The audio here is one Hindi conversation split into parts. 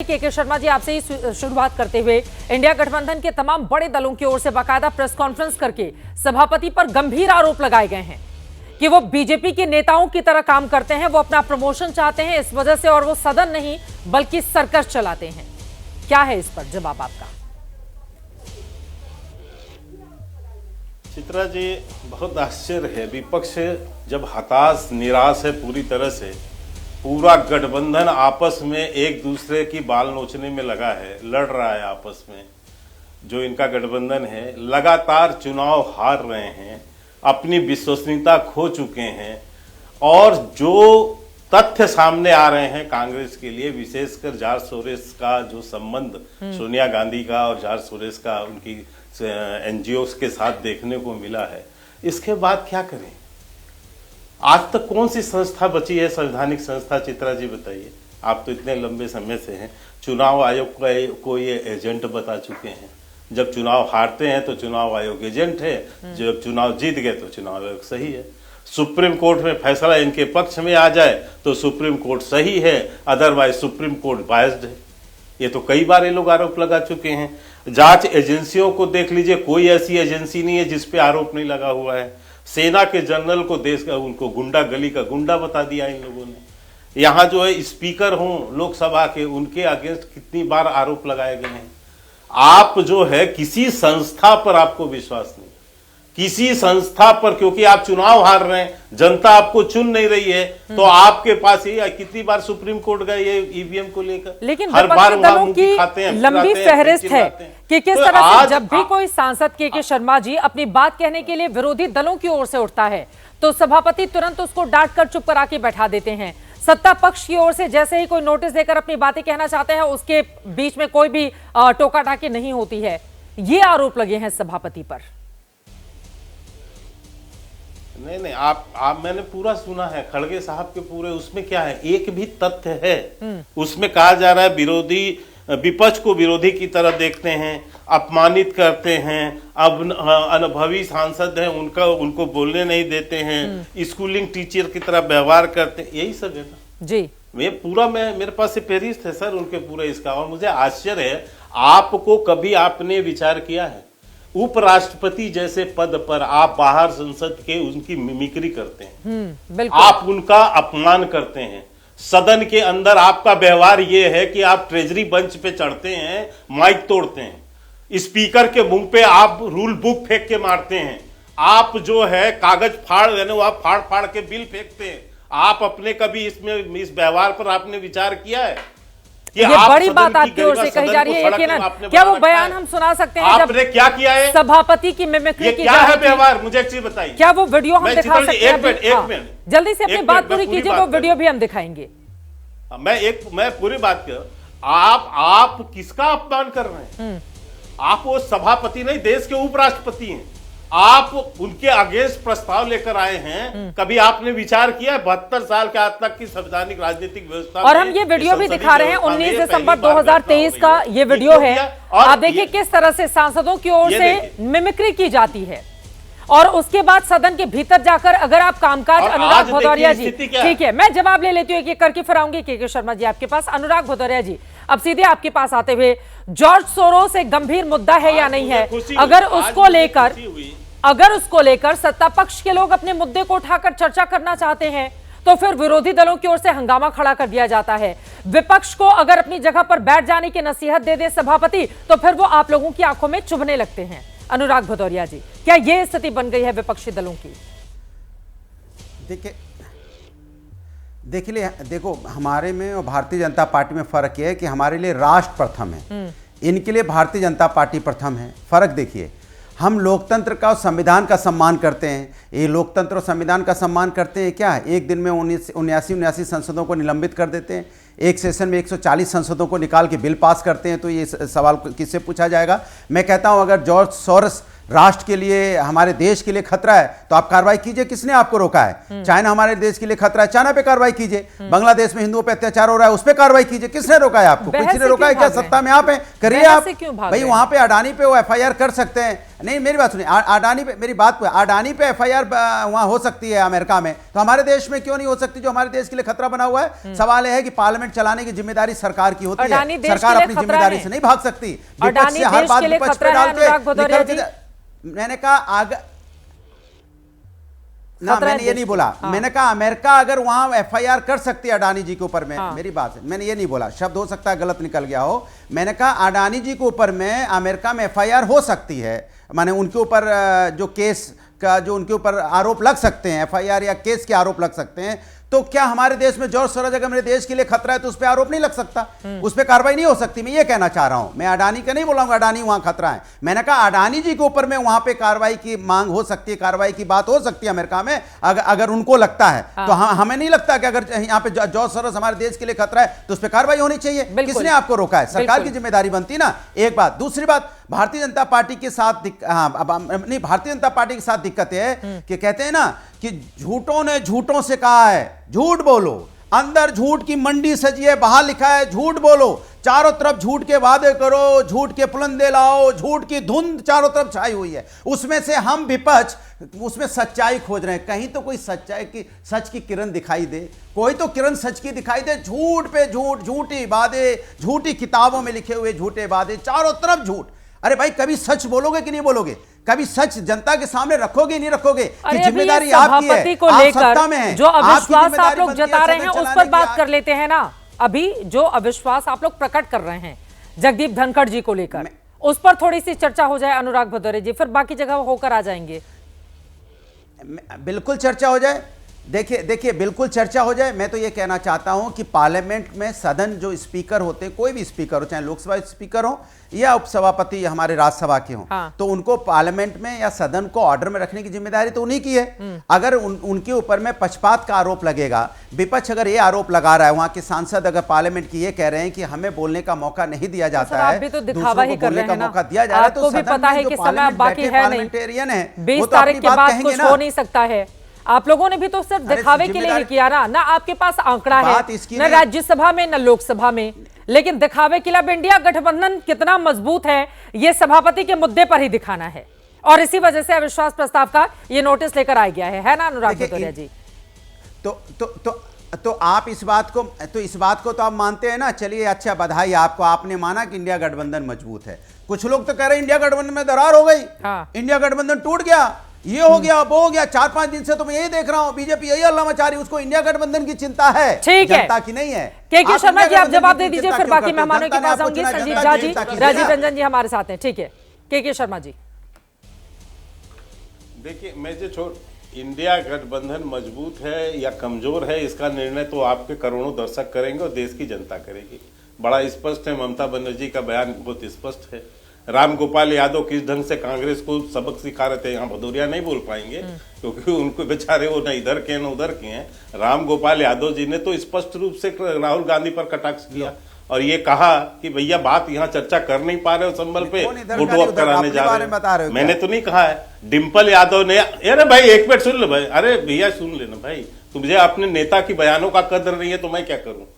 के शर्मा जी, आपसे ही शुरुआत करते हुए, इंडिया गठबंधन के तमाम बड़े दलों की ओर से बाकायदा प्रेस कॉन्फ्रेंस करके सभापति पर गंभीर आरोप लगाए गए हैं कि वो बीजेपी के नेताओं की तरह काम करते हैं, वो अपना प्रमोशन चाहते हैं इस वजह से, और वो सदन नहीं बल्कि सर्कस चलाते हैं। क्या है इस पर जवाब आपका? चित्रा जी, बहुत आश्चर्य है। विपक्ष जब हताश निराश है पूरी तरह से, पूरा गठबंधन आपस में एक दूसरे की बाल नोचने में लगा है, लड़ रहा है आपस में। जो इनका गठबंधन है, लगातार चुनाव हार रहे हैं, अपनी विश्वसनीयता खो चुके हैं, और जो तथ्य सामने आ रहे हैं कांग्रेस के लिए, विशेषकर जॉर्ज सोरोस का जो संबंध सोनिया गांधी का और जॉर्ज सोरोस का उनकी एनजीओ के साथ देखने को मिला है, इसके बाद क्या करें? आज तक कौन सी संस्था बची है, संवैधानिक संस्था? चित्रा जी बताइए, आप तो इतने लंबे समय से हैं। चुनाव आयोग को ये एजेंट बता चुके हैं। जब चुनाव हारते हैं तो चुनाव आयोग एजेंट है, जब चुनाव जीत गए तो चुनाव आयोग सही है। सुप्रीम कोर्ट में फैसला इनके पक्ष में आ जाए तो सुप्रीम कोर्ट सही है, अदरवाइज सुप्रीम कोर्ट बायस्ड है। ये तो कई बार ये लोग आरोप लगा चुके हैं। जांच एजेंसियों को देख लीजिए, कोई ऐसी एजेंसी नहीं है जिसपे आरोप नहीं लगा हुआ है। सेना के जनरल को देश का उनको गुंडा, गली का गुंडा बता दिया इन लोगों ने। यहाँ जो है स्पीकर हों लोकसभा के, उनके अगेंस्ट कितनी बार आरोप लगाए गए हैं। आप जो है किसी संस्था पर आपको विश्वास नहीं, किसी संस्था पर, क्योंकि आप चुनाव हार रहे हैं, जनता आपको चुन नहीं रही है, तो आपके पास ही कितनी बार सुप्रीम कोर्ट गए ये ईवीएम को लेकर। लेकिन हर बार दलों की लंबी फहरिस्त है कि किस तरह से जब भी कोई सांसद के शर्मा जी अपनी बात कहने के लिए विरोधी दलों की ओर से उठता है तो सभापति तुरंत उसको डांट कर चुप करा के बैठा देते हैं। सत्ता पक्ष की ओर से जैसे ही कोई नोटिस देकर अपनी बातें कहना चाहते हैं, उसके बीच में कोई भी टोका टाकी नहीं होती है। ये आरोप लगे हैं सभापति पर। नहीं, आप मैंने पूरा सुना है खड़गे साहब के पूरे। उसमें क्या है, एक भी तथ्य है? उसमें कहा जा रहा है विरोधी विपक्ष को विरोधी की तरह देखते हैं, अपमानित करते हैं, अब अनुभवी सांसद हैं उनको बोलने नहीं देते हैं, स्कूलिंग टीचर की तरह व्यवहार करते हैं, यही सब है ना जी। मेरे पास से फेहरिस्त है सर उनके पूरे इसका। और मुझे आश्चर्य है, आपको कभी आपने विचार किया है उपराष्ट्रपति जैसे पद पर आप बाहर संसद के उनकी मिमिक्री करते हैं, आप उनका अपमान करते हैं। सदन के अंदर आपका व्यवहार यह है कि आप ट्रेजरी बेंच पे चढ़ते हैं, माइक तोड़ते हैं, स्पीकर के मुंह पे आप रूल बुक फेंक के मारते हैं, आप जो है कागज फाड़ फाड़ के बिल फेंकते हैं। आप अपने कभी इस व्यवहार पर आपने विचार किया है? ये बड़ी बात आपकी ओर से कही जा रही है कि क्या वो बयान हम सुना सकते हैं? आपने क्या किया है? सभापति की मिमिक्री की क्या है व्यवहार? मुझे एक चीज बताइए। क्या वो वीडियो हम दिखा सकते हैं? एक मिनट जल्दी से अपनी बात पूरी कीजिए, वो वीडियो भी हम दिखाएंगे। मैं पूरी बात कर। आप किसका अपमान कर रहे हैं? आप वो सभापति नहीं, देश के उपराष्ट्रपति हैं। आप उनके अगेंस्ट प्रस्ताव लेकर आए हैं। कभी आपने विचार किया है 72 साल के आज तक की संवैधानिक राजनीतिक व्यवस्था? और हम ये वीडियो भी दिखा रहे हैं 19 दिसंबर 2023 का ये वीडियो है। आप देखिए किस तरह से सांसदों की ओर से मिमिक्री की जाती है, और उसके बाद सदन के भीतर जाकर अगर आप कामकाज, अनुराग भदौरिया जी, ठीक है मैं जवाब ले लेती हूँ एक एक करके, फिर आऊंगी के शर्मा जी आपके पास। अनुराग भदौरिया जी, अब सीधे आपके पास आते हुए, जॉर्ज सोरोस एक गंभीर मुद्दा है या नहीं है? अगर उसको लेकर सत्ता पक्ष के लोग अपने मुद्दे को उठाकर चर्चा करना चाहते हैं तो फिर विरोधी दलों की ओर से हंगामा खड़ा कर दिया जाता है। विपक्ष को अगर अपनी जगह पर बैठ जाने की नसीहत दे दे सभापति तो फिर वो आप लोगों की आंखों में चुभने लगते हैं। अनुराग भदौरिया जी, क्या ये स्थिति बन गई है विपक्षी दलों की? देखो हमारे में और भारतीय जनता पार्टी में फर्क यह है कि हमारे लिए राष्ट्र प्रथम है, इनके लिए भारतीय जनता पार्टी प्रथम है। फर्क देखिए, हम लोकतंत्र का और संविधान का सम्मान करते हैं। ये लोकतंत्र और संविधान का सम्मान करते हैं क्या? एक दिन में 79 सांसदों को निलंबित कर देते हैं, एक सेशन में 140 सांसदों को निकाल के बिल पास करते हैं, तो ये सवाल किससे पूछा जाएगा? मैं कहता हूं अगर जॉर्ज सोरोस राष्ट्र के लिए, हमारे देश के लिए खतरा है तो आप कार्रवाई कीजिए। किसने आपको रोका है? चाइना हमारे देश के लिए खतरा है, चाइना पे कार्रवाई कीजिए। बांग्लादेश में हिंदुओं पे अत्याचार हो रहा है, उस पे कार्रवाई कीजिए। किसने रोका है आपको? किसी ने रोका है क्या? सत्ता में आप हैं, करिए आप। भाई वहां पे अडानी पे वो एफआईआर कर सकते हैं। नहीं, मेरी बात सुनिए, अडानी पे, मेरी बात पे, अडानी पे एफआईआर वहां हो सकती है अमेरिका में, तो हमारे देश में क्यों नहीं हो सकती, जो हमारे देश के लिए खतरा बना हुआ है? सवाल यह है कि पार्लियामेंट चलाने की जिम्मेदारी सरकार की होती है, सरकार अपनी जिम्मेदारी से नहीं भाग सकती। विपक्ष से हर बात विपक्ष पे डाल के, मैंने कहा ना, मैंने ये नहीं बोला। मैंने कहा अमेरिका अगर वहां एफआईआर कर सकती है अडानी जी के ऊपर में, मेरी बात है, मैंने ये नहीं बोला, शब्द हो सकता है गलत निकल गया हो। मैंने कहा अडानी जी के ऊपर में अमेरिका में एफआईआर हो सकती है, माने उनके ऊपर जो केस का, जो उनके ऊपर आरोप लग सकते हैं, एफआईआर या केस के आरोप लग सकते हैं। तो क्या हमारे देश में जॉर्ज सोरोस अगर मेरे देश के लिए खतरा है तो उस पर आरोप नहीं लग सकता, उस पर कार्रवाई नहीं हो सकती? मैं ये कहना चाह रहा हूं। मैं अडानी का नहीं बोलूंगा अडानी वहां खतरा है, मैंने कहा अडानी जी के ऊपर में वहां पे कार्रवाई की मांग हो सकती है, कार्रवाई की बात हो सकती है अमेरिका में, अगर उनको लगता है। तो हमें नहीं लगता कि अगर यहाँ पे जॉर्ज सोरोस हमारे देश के लिए खतरा है तो उस पर कार्रवाई होनी चाहिए। किसने आपको रोका है? सरकार की जिम्मेदारी बनती ना, एक बात। दूसरी बात, भारतीय जनता पार्टी के साथ नहीं, भारतीय जनता पार्टी के साथ दिक्कत है कि कहते हैं ना कि झूठों ने झूठों से कहा है झूठ बोलो, अंदर झूठ की मंडी सजी है, बाहर लिखा है झूठ बोलो, चारों तरफ झूठ के वादे करो, झूठ के पुलंदे लाओ, झूठ की धुंध चारों तरफ छाई हुई है। उसमें से हम विपक्ष उसमें सच्चाई खोज रहे हैं, कहीं तो कोई सच्चाई की, सच की किरण दिखाई दे, कोई तो किरण सच की दिखाई दे। झूठ पे झूठ, झूठी वादे, झूठी किताबों में लिखे हुए झूठे वादे, चारों तरफ झूठ। अरे भाई कभी सच बोलोगे कि नहीं बोलोगे? कभी सच जनता के सामने रखोगे नहीं रखोगे? कि जिम्मेदारी आपकी है, को आप लेकर सत्ता में हैं, जो अविश्वास आप लोग बनती है जता रहे हैं सदन उस पर चलाने बात की। कर लेते हैं ना। अभी जो अविश्वास आप लोग प्रकट कर रहे हैं जगदीप धनखड़ जी को लेकर, उस पर थोड़ी सी चर्चा हो जाए अनुराग भदौरिया जी, फिर बाकी जगह होकर आ जाएंगे। बिल्कुल चर्चा हो जाए, देखिए बिल्कुल चर्चा हो जाए। मैं तो ये कहना चाहता हूं कि पार्लियामेंट में सदन जो स्पीकर होते हैं, कोई भी स्पीकर हो, चाहे लोकसभा स्पीकर हो या उपसभापति हमारे राज्यसभा के हों, तो उनको पार्लियामेंट में या सदन को ऑर्डर में रखने की जिम्मेदारी तो उन्हीं की है। अगर उनके ऊपर में पक्षपात का आरोप लगेगा, विपक्ष अगर ये आरोप लगा रहा है, वहां के सांसद अगर पार्लियामेंट की ये कह रहे हैं कि हमें बोलने का मौका नहीं दिया जाता है, भी तो दिखावा ही कर रहे हैं ना, मौका दिया जा रहा है, तो भी पता है कि समय बाकी है नहीं, पार्लियामेंट है 20 तारीख के बाद कुछ हो नहीं सकता है। आप लोगों ने भी तो सिर्फ दिखावे के लिए ही किया ना आपके पास आंकड़ा है न राज्यसभा में न लोकसभा में, लेकिन दिखावे के लिए इंडिया गठबंधन कितना मजबूत है ये सभापति के मुद्दे पर ही दिखाना है, और इसी वजह से अविश्वास प्रस्ताव का ये नोटिस लेकर आ गया है ना अनुराग भदौरिया जी? तो आप इस बात को तो आप मानते हैं ना। चलिए अच्छा, बधाई आपको, आपने माना कि इंडिया गठबंधन मजबूत है। कुछ लोग तो कह रहे हैं इंडिया गठबंधन में दरार हो गई, इंडिया गठबंधन टूट गया, ये हो गया वो हो गया। 4-5 दिन से तो मैं यही देख रहा हूं, बीजेपी यही हल्ला मचा रही है, उसको इंडिया गठबंधन की चिंता है, जनता की नहीं है। के शर्मा जी आप जवाब दे दीजिए, फिर बाकी मेहमानों के पास आऊंगी। संजीव झा जी, राजीव रंजन जी हमारे साथ हैं, ठीक है। के शर्मा जी देखिए, मैं जो इंडिया गठबंधन मजबूत है या कमजोर है इसका निर्णय तो आपके करोड़ों दर्शक करेंगे और देश की जनता करेगी। बड़ा स्पष्ट है, ममता बनर्जी का बयान बहुत स्पष्ट है। राम गोपाल यादव किस ढंग से कांग्रेस को सबक सिखा रहे थे, यहाँ भदौरिया नहीं बोल पाएंगे क्योंकि उनको बेचारे वो न इधर के न उधर के हैं। राम गोपाल यादव जी ने तो स्पष्ट रूप से राहुल गांधी पर कटाक्ष किया और ये कहा कि भैया बात यहाँ चर्चा कर नहीं पा रहे हो, संबल पे फोटो अप कराने जा रहे हो। मैंने तो नहीं कहा है। डिम्पल यादव ने, अरे भाई एक मिनट सुन लो भाई, अरे भैया सुन लेना भाई, तुझे अपने नेता की बयानों का कदर नहीं है तो मैं क्या करूं।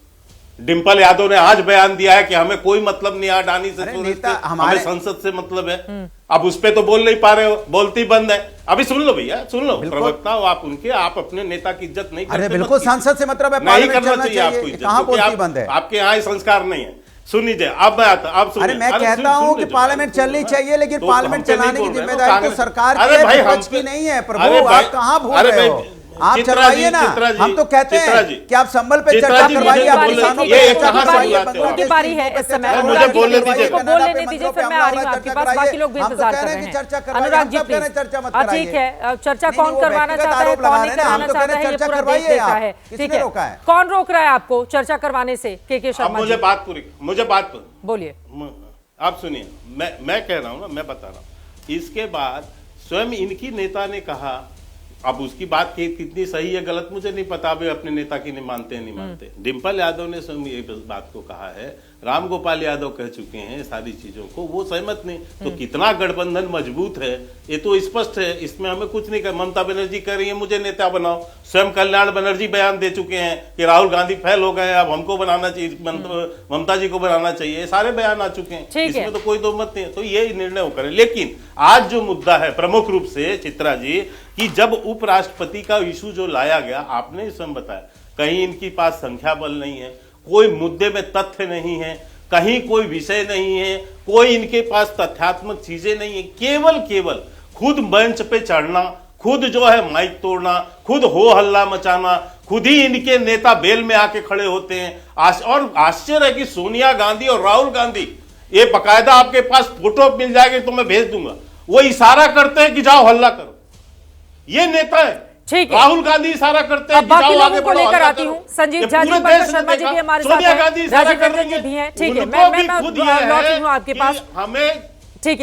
डिम्पल यादव ने आज बयान दिया है कि हमें कोई मतलब नहीं अडानी से, हमें संसद से मतलब है। अब उस पे तो बोल नहीं पा रहे हो, बोलती बंद है। अभी सुन लो भैया, सुन लो, प्रवक्ता हो आप उनके, आप अपने नेता की इज्जत नहीं करते। बिल्कुल, संसद से मतलब है, नहीं करना चाहिए आपको इज्जत, कहां बोलती बंद है, आपके यहाँ संस्कार नहीं है। सुनिए अब मैं आता, अब सुनिए। अरे मैं कहता हूं कि पार्लियामेंट चलनी चाहिए, लेकिन पार्लियामेंट चलाने की जिम्मेदारी तो सरकार की है, विपक्ष की नहीं है। प्रभु आप कहां भूल रहे हो, आप चलवाइए ना। हम तो कहते हैं कि आप संबल पे चर्चा करवाइए, आप किसानों पे चर्चा करवाइए। उनकी बारी है इस समय, मुझे बोलने दीजिए, फिर मैं आ रही हूं आपके पास, बाकी लोग भी इंतजार कर रहे हैं। अनुराग जी प्लीज, ठीक है, चर्चा कौन करवाना चाहता है, कौन नहीं करवाना चाहता है, ये पूरा देश देखता है, ठीक है। कौन रोक रहा है आपको चर्चा करवाने से? के शर्मा, मुझे बात बोलिए। आप सुनिए, मैं कह रहा हूं ना, मैं बता रहा हूं। इसके बाद स्वयं इनकी नेता ने कहा, अब उसकी बात कितनी सही है गलत मुझे नहीं पता, अभी अपने नेता की नहीं मानते हैं, नहीं मानते। डिम्पल यादव ने स्वयं ये बात को कहा है, राम गोपाल यादव कह चुके हैं सारी चीजों को, वो सहमत नहीं। तो कितना गठबंधन मजबूत है ये तो स्पष्ट है, इसमें हमें कुछ नहीं कर। ममता बनर्जी कह रही है मुझे नेता बनाओ, स्वयं कल्याण बनर्जी बयान दे चुके हैं कि राहुल गांधी फेल हो गए, अब हमको बनाना चाहिए, ममता जी को बनाना चाहिए, सारे बयान आ चुके हैं, इसमें तो कोई दो मत नहीं है। तो ये निर्णय वो करें। लेकिन आज जो मुद्दा है प्रमुख रूप से चित्रा जी, कि जब उपराष्ट्रपति का इशू जो लाया गया, आपने स्वयं बताया, कहीं इनके पास संख्या बल नहीं है, कोई मुद्दे में तथ्य नहीं है, कहीं कोई विषय नहीं है, कोई इनके पास तथ्यात्मक चीजें नहीं है, केवल खुद मंच पे चढ़ना, खुद जो है माइक तोड़ना, खुद हो हल्ला मचाना, खुद ही इनके नेता बेल में आके खड़े होते हैं। और आश्चर्य है कि सोनिया गांधी और राहुल गांधी, ये बकायदा आपके पास फोटो मिल जाएगी तो मैं भेज दूंगा, वो इशारा करते हैं कि जाओ हल्ला करो। ये नेता है, ठीक है। राहुल गांधी इशारा करते हैं कि बाकी जाओ लोगों आगे को बढ़ो, लेकर हल्ला आती करो। हूँ। संजीव ये झा जी, पूरे पंकज देश ने शर्मा जी देखा, भी हमारे साथ सोनिया हैं, गांधी इशारा राजीव कर रंजन रही जी भी हैं। है, ठीक है, उनको भी मैं खुद ये लौट है रही हूँ आपके पास। कि हमें